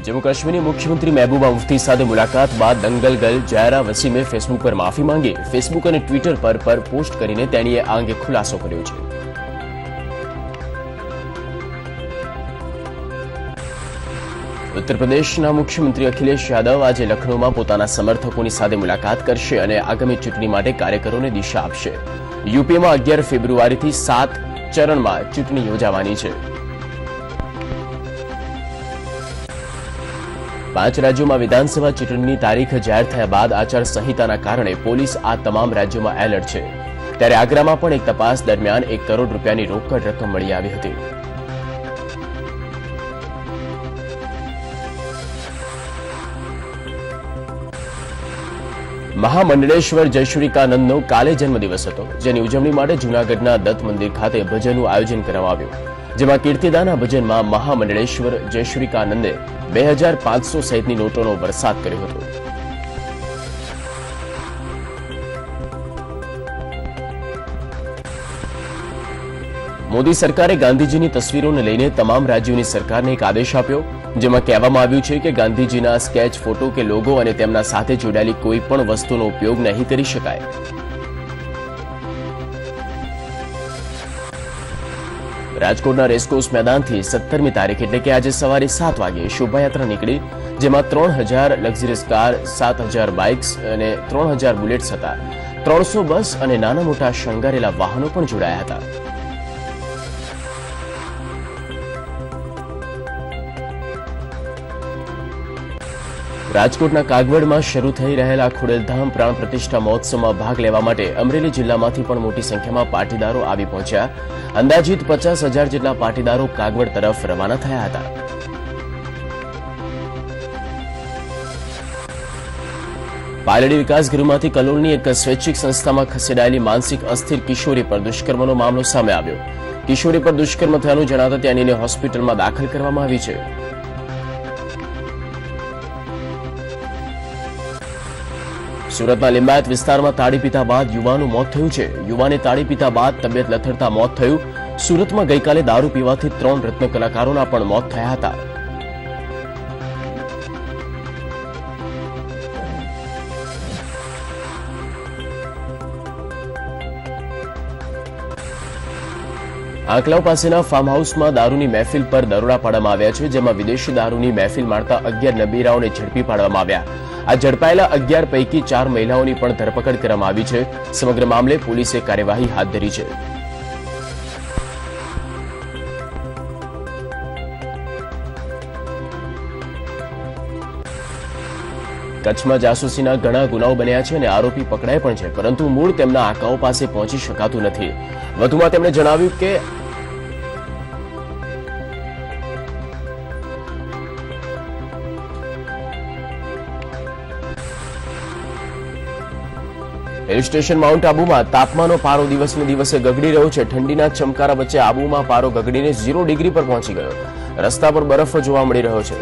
जम्मू कश्मीर मुख्यमंत्री महबूबा मुफ्ती साथ मुलाकात बाद दंगल गर्ल जायरा वसीमे फेसबुक पर माफी मांगी। फेसबुक और ट्विटर पर पोस्ट करीने तेणीए आ अंगे खुलासो कर्यो छे। उत्तर प्रदेशना मुख्यमंत्री अखिलेश यादव आज लखनऊ में पोताना समर्थकोनी साथे मुलाकात करशे अने आगामी चूंटणी माटे कार्यकरोने दिशा आपशे। यूपी में 11 फेब्रुआरी थी 7 चरण में चूंटणी योजावानी छे। 5 राज्यों में विधानसभा चूंटणीनी तारीख जाहिर थया बाद आचारसंहिताना कारणे पोलीस आ तमाम राज्यों में एलर्ट छे। त्यारे आगरा में पण एक तपास दरमियान 1 करोड़ रूपियानी रोकड़ रकम मळी आवी हती। महामंडलेश्वर जयश्रीकानंदनो काले जन्मदिवस हतो, जेनी उजवणी माटे जूनागढ़ना दत्त मंदिर खाते भजनનું आयोजन કરવામાં આવ્યું, જેમાં કીર્તિદાના ભજનમાં महामंडलेश्वर जयश्रीकानंदे 2500 સહિતની નોટોનો વરસાદ કર્યો હતો। मोदी सरकारे गांधीजीनी तस्वीरोने लईने तमाम राज्योनी सरकारने एक आदेश आप्यो, जेमां कहेवामां આવ્યું છે કે ગાંધીજીના સ્કેચ, ફોટો કે લોગો અને તેમના સાથે જોડાયેલી કોઈ પણ વસ્તુનો ઉપયોગ નહીં કરી શકાય। રાજકોટના રેસકોર્સ मैदानथी 17મી તારીખ એટલે કે આજે સવારે 7 વાગે શોભાયાત્રા નીકળી, જેમાં 3000 લક્ઝરીઝ કાર, 7000 બાઇક્સ અને 3000 બુલેટ્સ હતા। 300 બસ અને નાના મોટા શણગારેલા વાહનો પણ જોડાયા હતા। રાજકોટના કાગવડમાં શરૂ થઈ રહેલા ખોડલધામ પ્રાણ પ્રતિષ્ઠા મહોત્સવમાં ભાગ લેવા માટે અમરેલી જિલ્લામાંથી પણ મોટી સંખ્યામાં પાટીદારો આવી પહોંચ્યા। અંદાજિત 50,000 જેટલા પાટીદારો કાગવડ તરફ રવાના થયા હતા। પાલડી વિકાસ ગૃહમાંથી કલોલની એક સ્વૈચ્છિક સંસ્થામાં ખસેડાયેલી માનસિક અસ્થિર કિશોરી પર દુષ્કર્મનો મામલો સામે આવ્યો। કિશોરી પર દુષ્કર્મ થયાનું જણાતા તેણીને હોસ્પિટલમાં દાખલ કરવામાં આવી છે। सूरतना लिंबायत विस्तार में ताड़ी पीता बाद युवानु मौत थयुं छे। युवाने ताड़ी पीता बाद तबियत लथड़ता मौत थयुं। सूरत में गई काले दारू पीवाथी 3 रत्न कलाकारोना पण मौत थया हता। आंकलाव पासेना फार्म हाउस में दारूनी महफिल पर दरोड़ा पाडवामां आव्या छे, जेमां विदेशी दारूनी महफिल मारता 11 नबीराओने झड़पी पाडवामां आव्या। आ झड़पाયેલા 11 પૈકી 4 મહિલાઓની પણ ધરપકડ કરવામાં આવી છે। સમગ્ર મામલે પોલીસે કાર્યવાહી હાથ ધરી છે। કચ્છમાં જાસૂસીના ઘણા ગુનાઓ બન્યા છે અને આરોપી પકડાય પણ છે, પરંતુ મૂળ તેમના આકાઓ પાસે પહોંચી શકાતું નથી। વધુમાં તેમણે જણાવ્યું કે हिल स्टेशन माउंट आबू में तापमानो पारो दिवस ने दिवसे गगड़ी रह्यो छे। ठंडीना चमकारा वच्चे आबू में पारो गगड़ीने 0 डिग्री पर पहुंची गयो। रस्ता पर बरफ जोवा मळी रह्यो छे।